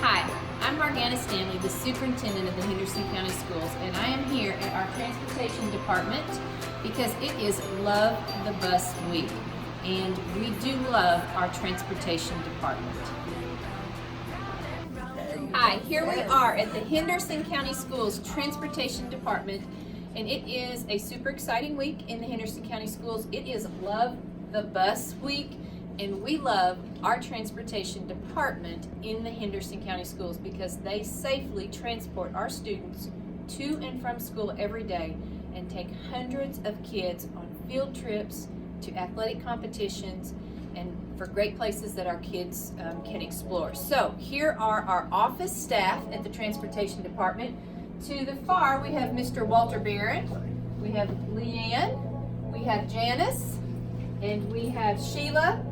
Hi, I'm Morgana Stanley, the Superintendent of the Henderson County Schools, and I am here at our Transportation Department because it is Love the Bus Week, and we do love our Transportation Department. Hi, here we are at the Henderson County Schools Transportation Department, and it is a super exciting week in the Henderson County Schools. It is Love the Bus Week, and we love our transportation department in the Henderson County Schools because they safely transport our students to and from school every day and take hundreds of kids on field trips to athletic competitions and for great places that our kids can explore. So here are our office staff at the transportation department. To the far we have Mr. Walter Barron, we have Leanne, we have Janice, and we have Sheila,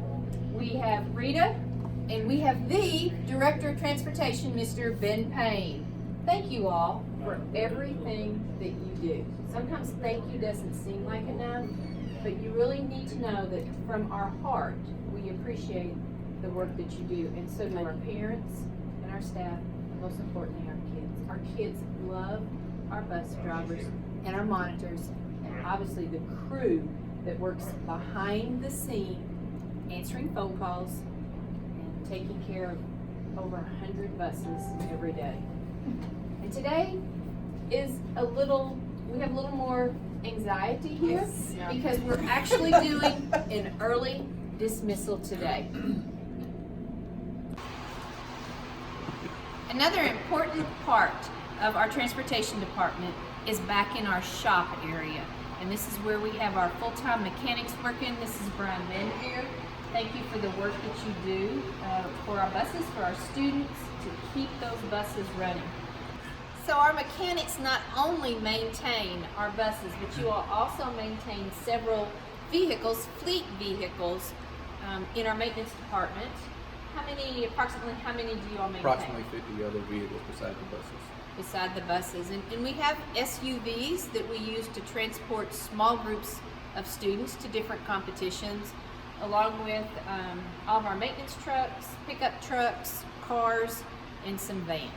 we have Rita, and we have the Director of Transportation, Mr. Ben Payne. Thank you all for everything that you do. Sometimes thank you doesn't seem like enough, but you really need to know that from our heart, we appreciate the work that you do, and so do our parents and our staff, and most importantly, our kids. Our kids love our bus drivers and our monitors, and obviously the crew that works behind the scene, answering phone calls and taking care of over 100 buses every day. And today is we have a little more anxiety here because we're actually doing an early dismissal today. Another important part of our transportation department is back in our shop area. And this is where we have our full-time mechanics working. This is Brian Van here. Thank you for the work that you do for our buses, for our students, to keep those buses running. So our mechanics not only maintain our buses, but you all also maintain several vehicles, fleet vehicles, in our maintenance department. Approximately how many do you all maintain? Approximately 50 other vehicles beside the buses. Beside the buses. And we have SUVs that we use to transport small groups of students to different competitions, along with all of our maintenance trucks, pickup trucks, cars, and some vans.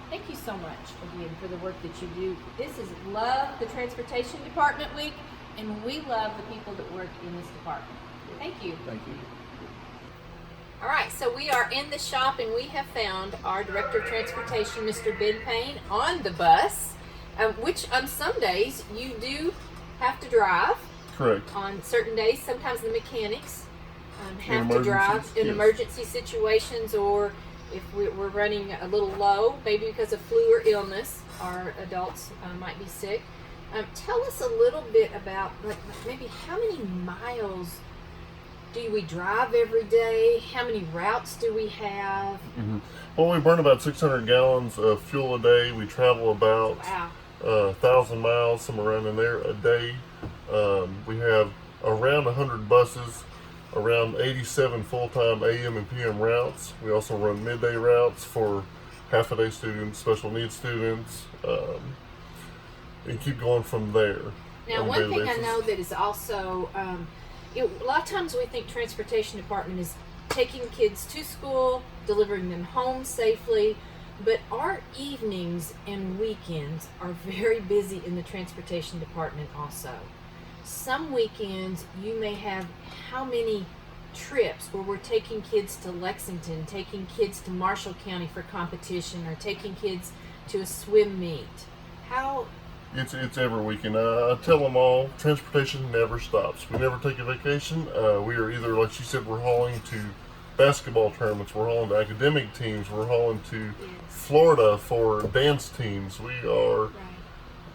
Thank you so much again for the work that you do. This is Love the Transportation Department Week, and we love the people that work in this department. Thank you. Thank you. All right, so we are in the shop and we have found our Director of Transportation, Mr. Ben Payne, on the bus, which on some days you do have to drive. Correct. On certain days, sometimes the mechanics have to drive in emergency situations, or if we're running a little low, maybe because of flu or illness, our adults might be sick. Tell us a little bit about maybe how many miles do we drive every day? How many routes do we have? Mm-hmm. Well, we burn about 600 gallons of fuel a day. We travel about 1,000 miles, somewhere around in there, a day. We have around 100 buses, around 87 full-time AM and PM routes. We also run midday routes for half-a-day students, special needs students, and keep going from there. Now, one thing I know that is also, a lot of times we think transportation department is taking kids to school, delivering them home safely, but our evenings and weekends are very busy in the transportation department also. Some weekends you may have how many trips where we're taking kids to Lexington, taking kids to Marshall County for competition, or taking kids to a swim meet. It's every weekend. I tell them all, transportation never stops. We never take a vacation. We are either, like you said, we're hauling to basketball tournaments, we're hauling to academic teams, we're hauling to Florida for dance teams. We're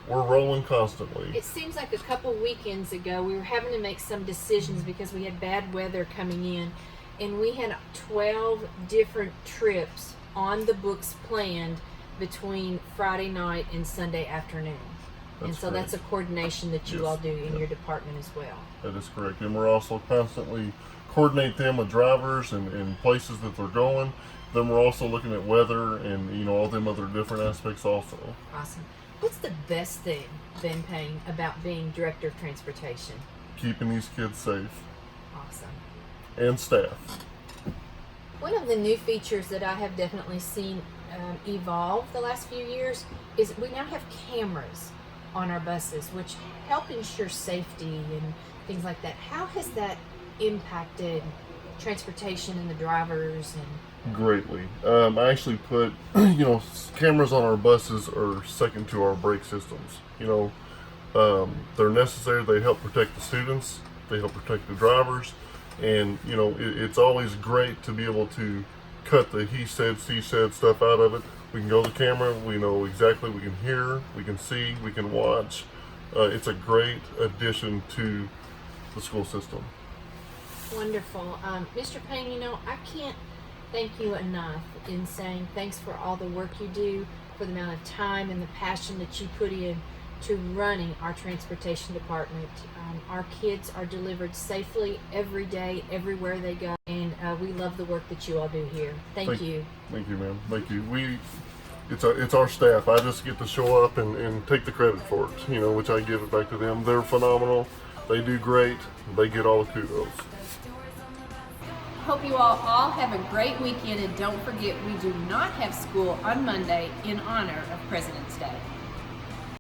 rolling constantly. It seems like a couple weekends ago we were having to make some decisions because we had bad weather coming in, and we had 12 different trips on the books planned between Friday night and Sunday afternoon. And so that's a coordination that you all do in your department as well. That is correct. And we're also constantly coordinate them with drivers and places that they're going. Then we're also looking at weather and all them other different aspects also. Awesome. What's the best thing, Ben Payne, about being Director of Transportation? Keeping these kids safe. Awesome. And staff. One of the new features that I have definitely seen evolve the last few years is we now have cameras on our buses, which help ensure safety and things like that. How has that impacted transportation and the drivers? And Greatly. I actually put, cameras on our buses are second to our brake systems. They're necessary. They help protect the students. They help protect the drivers. And, it's always great to be able to cut the he said, she said stuff out of it. We can go to the camera. We know exactly. We can hear. We can see. We can watch. It's a great addition to the school system. Wonderful. Mr. Payne, I can't thank you enough in saying thanks for all the work you do, for the amount of time and the passion that you put in to running our transportation department. Our kids are delivered safely every day, everywhere they go, and we love the work that you all do here. Thank you. Thank you, ma'am. Thank you. It's our staff. I just get to show up and take the credit for it, which I give it back to them. They're phenomenal. They do great. They get all the kudos. Hope you all have a great weekend, and don't forget we do not have school on Monday in honor of President's Day.